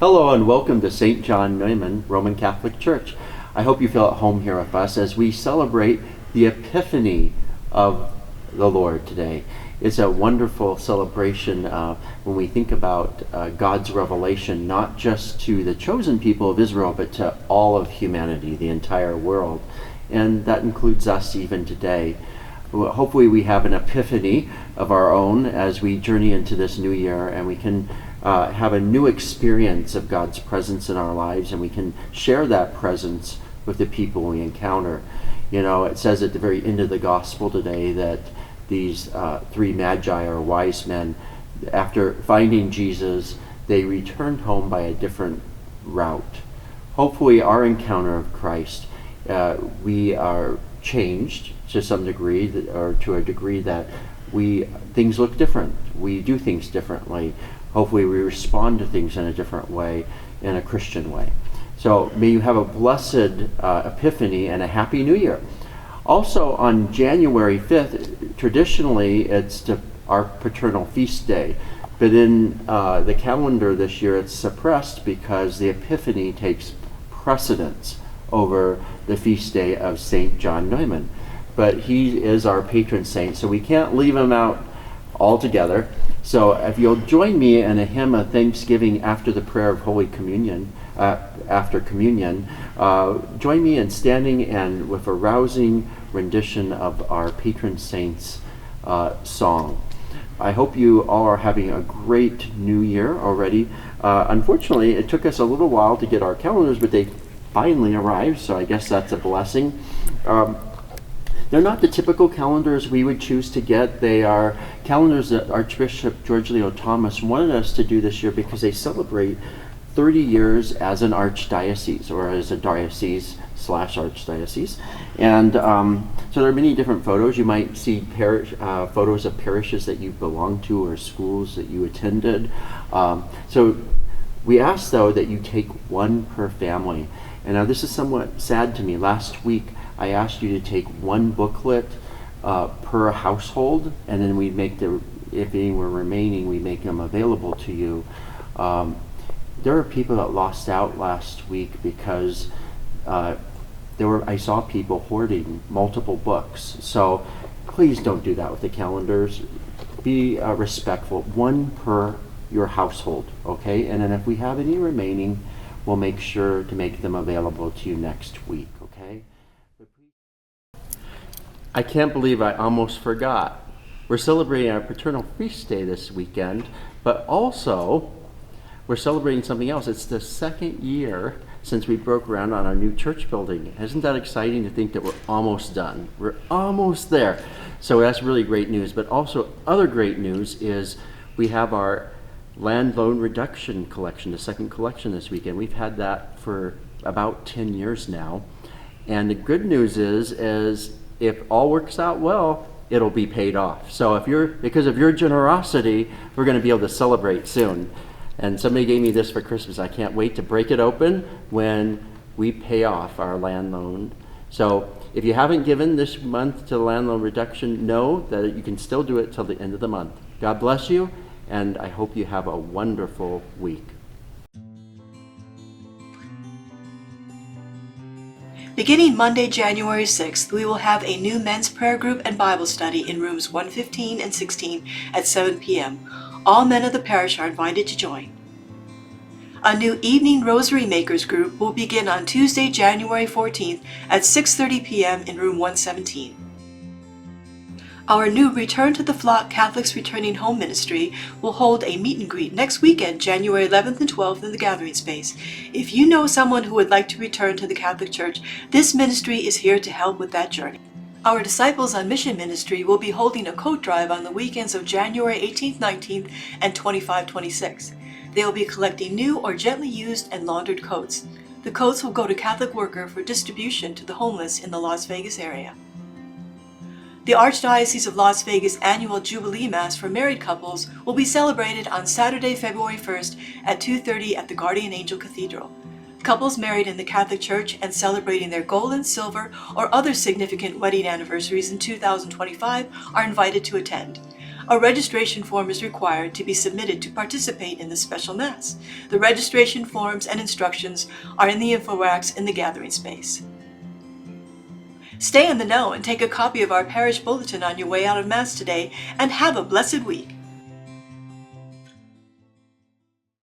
Hello and welcome to St. John Neumann Roman Catholic Church. I hope you feel at home here with us as we celebrate the Epiphany of the Lord today. It's a wonderful celebration when we think about God's revelation, not just to the chosen people of Israel, but to all of humanity, the entire world. And that includes us even today. Hopefully we have an epiphany of our own as we journey into this new year, and we can have a new experience of God's presence in our lives, and we can share that presence with the people we encounter. You know, it says at the very end of the gospel today that these three magi or wise men, after finding Jesus, they returned home by a different route. Hopefully our encounter of Christ, we are changed to some degree, or to a degree that things look different. We do things differently. Hopefully we respond to things in a different way, in a Christian way. So may you have a blessed Epiphany and a Happy New Year. Also on January 5th, traditionally it's our paternal feast day. But in the calendar this year it's suppressed because the Epiphany takes precedence over the feast day of St. John Neumann. But he is our patron saint, so we can't leave him out altogether. So if you'll join me in a hymn of thanksgiving after the prayer of Holy Communion, after communion, join me in standing and with a rousing rendition of our patron saint's song. I hope you all are having a great new year already. Unfortunately, it took us a little while to get our calendars, but they finally arrived, so I guess that's a blessing. They're not the typical calendars we would choose to get. They are calendars that Archbishop George Leo Thomas wanted us to do this year because they celebrate 30 years as an archdiocese, or as a diocese/archdiocese. And so there are many different photos. You might see photos of parishes that you belong to or schools that you attended. So we ask, though, that you take one per family. And now this is somewhat sad to me. Last week, I asked you to take one booklet per household, and then we make if any were remaining, we make them available to you. There are people that lost out last week because I saw people hoarding multiple books. So please don't do that with the calendars. Be respectful. One per your household, okay? And then if we have any remaining, we'll make sure to make them available to you next week, okay? I can't believe I almost forgot. We're celebrating our paternal feast day this weekend, but also we're celebrating something else. It's the second year since we broke ground on our new church building. Isn't that exciting to think that we're almost done? We're almost there. So that's really great news. But also other great news is we have our land loan reduction collection, the second collection this weekend. We've had that for about 10 years now. And the good news is if all works out well, it'll be paid off. So because of your generosity, we're going to be able to celebrate soon. And somebody gave me this for Christmas. I can't wait to break it open when we pay off our land loan. So if you haven't given this month to the land loan reduction, know that you can still do it till the end of the month. God bless you, and I hope you have a wonderful week. Beginning Monday, January 6th, we will have a new men's prayer group and Bible study in rooms 115 and 16 at 7 p.m. All men of the parish are invited to join. A new evening Rosary Makers group will begin on Tuesday, January 14th at 6:30 p.m. in room 117. Our new Return to the Flock Catholics Returning Home Ministry will hold a meet and greet next weekend, January 11th and 12th in the Gathering Space. If you know someone who would like to return to the Catholic Church, this ministry is here to help with that journey. Our Disciples on Mission Ministry will be holding a coat drive on the weekends of January 18th, 19th, and 25-26. They will be collecting new or gently used and laundered coats. The coats will go to Catholic Worker for distribution to the homeless in the Las Vegas area. The Archdiocese of Las Vegas annual Jubilee Mass for married couples will be celebrated on Saturday, February 1st at 2:30 at the Guardian Angel Cathedral. Couples married in the Catholic Church and celebrating their gold, silver, or other significant wedding anniversaries in 2025 are invited to attend. A registration form is required to be submitted to participate in this special Mass. The registration forms and instructions are in the info racks in the gathering space. Stay in the know and take a copy of our parish bulletin on your way out of Mass today, and have a blessed week.